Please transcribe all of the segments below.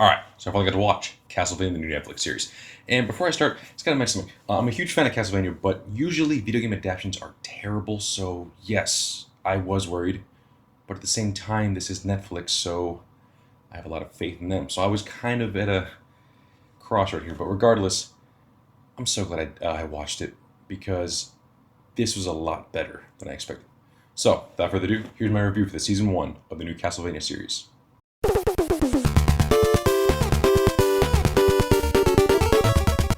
Alright, so I finally got to watch Castlevania the new Netflix series. And before I start, just gotta mention something. I'm a huge fan of Castlevania, but usually video game adaptations are terrible, so yes, I was worried. But at the same time, this is Netflix, so I have a lot of faith in them. So I was kind of at a crossroad here, but regardless, I'm so glad I watched it because this was a lot better than I expected. So, without further ado, here's my review for the season 1 of the new Castlevania series.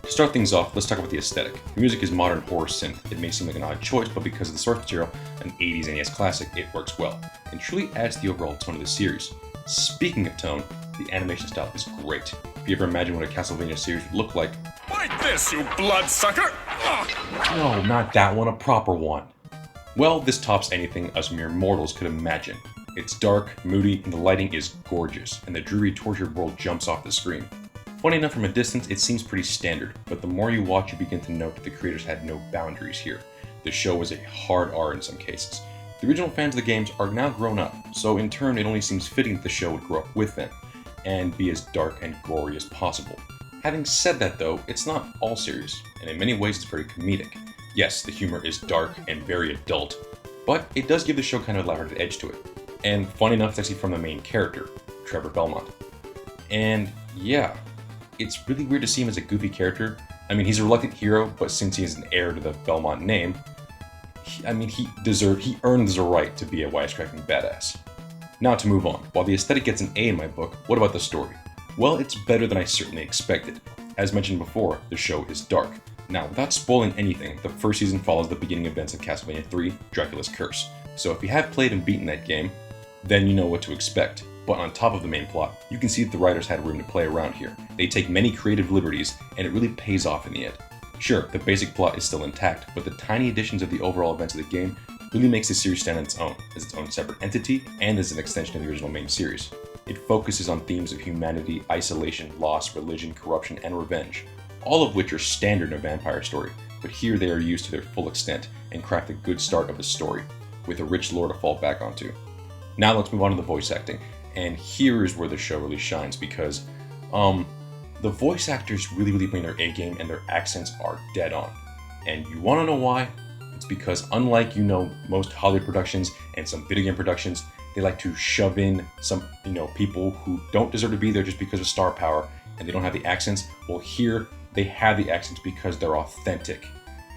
To start things off, let's talk about the aesthetic. The music is modern horror synth. It may seem like an odd choice, but because of the source material, an 80s NES classic, it works well, and truly adds to the overall tone of the series. Speaking of tone, the animation style is great. If you ever imagine what a Castlevania series would look like... Like this, you bloodsucker! No, not that one, a proper one. Well, this tops anything us mere mortals could imagine. It's dark, moody, and the lighting is gorgeous, and the dreary, tortured world jumps off the screen. Funny enough, from a distance, it seems pretty standard, but the more you watch, you begin to note that the creators had no boundaries here. The show was a hard R in some cases. The original fans of the games are now grown up, so in turn it only seems fitting that the show would grow up with them, and be as dark and gory as possible. Having said that though, it's not all serious, and in many ways it's very comedic. Yes, the humor is dark and very adult, but it does give the show kind of a lighthearted edge to it. And funny enough, it's actually from the main character, Trevor Belmont. And yeah, it's really weird to see him as a goofy character. I mean, he's a reluctant hero, but since he is an heir to the Belmont name, he earns the right to be a wisecracking badass. Now to move on. While the aesthetic gets an A in my book, what about the story? Well, it's better than I certainly expected. As mentioned before, the show is dark. Now, without spoiling anything, the first season follows the beginning events of Castlevania 3, Dracula's Curse. So if you have played and beaten that game, then you know what to expect. But on top of the main plot, you can see that the writers had room to play around here. They take many creative liberties, and it really pays off in the end. Sure, the basic plot is still intact, but the tiny additions of the overall events of the game really makes the series stand on its own, as its own separate entity, and as an extension of the original main series. It focuses on themes of humanity, isolation, loss, religion, corruption, and revenge, all of which are standard in a vampire story, but here they are used to their full extent and craft a good start of a story, with a rich lore to fall back onto. Now let's move on to the voice acting, and here is where the show really shines because, the voice actors really bring their A game and their accents are dead on. And you wanna know why? It's because unlike, most Hollywood productions and some video game productions, they like to shove in some, people who don't deserve to be there just because of star power and they don't have the accents. Well, here they have the accents because they're authentic.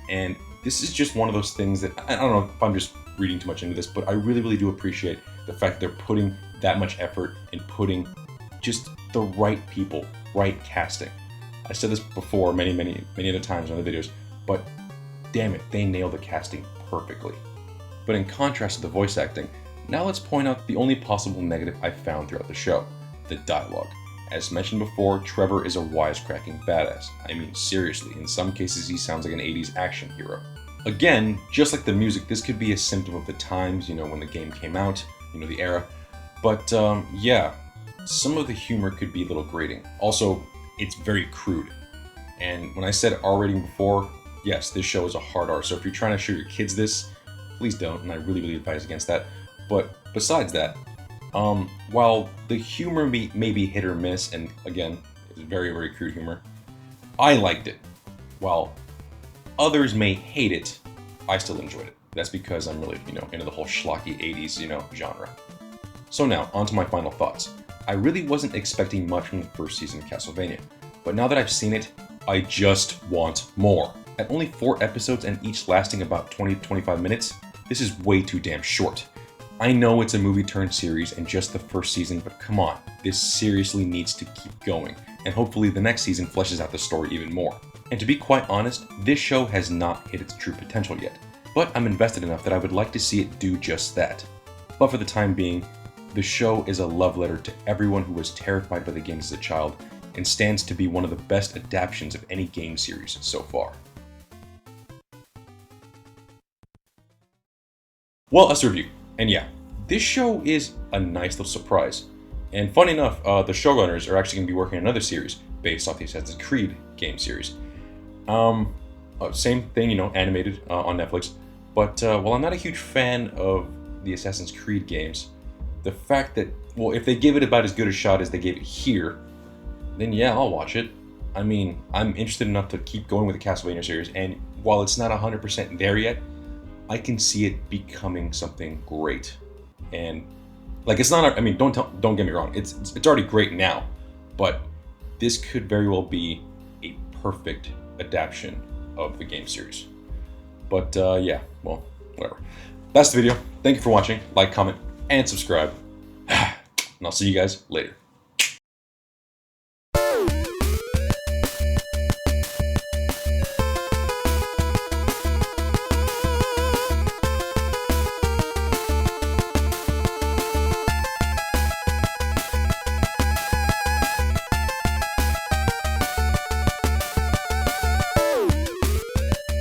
And this is just one of those things that, I don't know if I'm just reading too much into this, but I really do appreciate the fact that they're putting that much effort in putting just the right people, right casting. I said this before many other times on the videos, but damn it, they nail the casting perfectly. But in contrast to the voice acting, now let's point out the only possible negative I found throughout the show, the dialogue. As mentioned before, Trevor is a wisecracking badass. I mean, seriously, in some cases he sounds like an 80s action hero. Again, just like the music, this could be a symptom of the times, when the game came out, the era. But yeah, some of the humor could be a little grating. Also, it's very crude. And when I said R rating before, yes, this show is a hard R, so if you're trying to show your kids this, please don't, and I really advise against that. But besides that, while the humor may be hit or miss, and again, it's very crude humor, I liked it. While others may hate it, I still enjoyed it. That's because I'm really, into the whole schlocky 80s, genre. So now, on to my final thoughts. I really wasn't expecting much from the first season of Castlevania, but now that I've seen it, I just want more. At only 4 episodes and each lasting about 20-25 minutes, this is way too damn short. I know it's a movie turned series and just the first season, but come on, this seriously needs to keep going, and hopefully the next season fleshes out the story even more. And to be quite honest, this show has not hit its true potential yet, but I'm invested enough that I would like to see it do just that. But for the time being, the show is a love letter to everyone who was terrified by the games as a child, and stands to be one of the best adaptions of any game series so far. Well, that's a review. And yeah, this show is a nice little surprise. And funny enough, the showrunners are actually going to be working on another series based off the Assassin's Creed game series. Same thing, animated on Netflix. But while I'm not a huge fan of the Assassin's Creed games, the fact that, well, if they give it about as good a shot as they gave it here, then yeah, I'll watch it. I mean, I'm interested enough to keep going with the Castlevania series, and while it's not 100% there yet, I can see it becoming something great. And like, it's not. I mean, don't get me wrong. It's already great now, but this could very well be a perfect adaptation of the game series. But yeah, well, whatever. That's the video. Thank you for watching. Like, comment, and subscribe. And I'll see you guys later.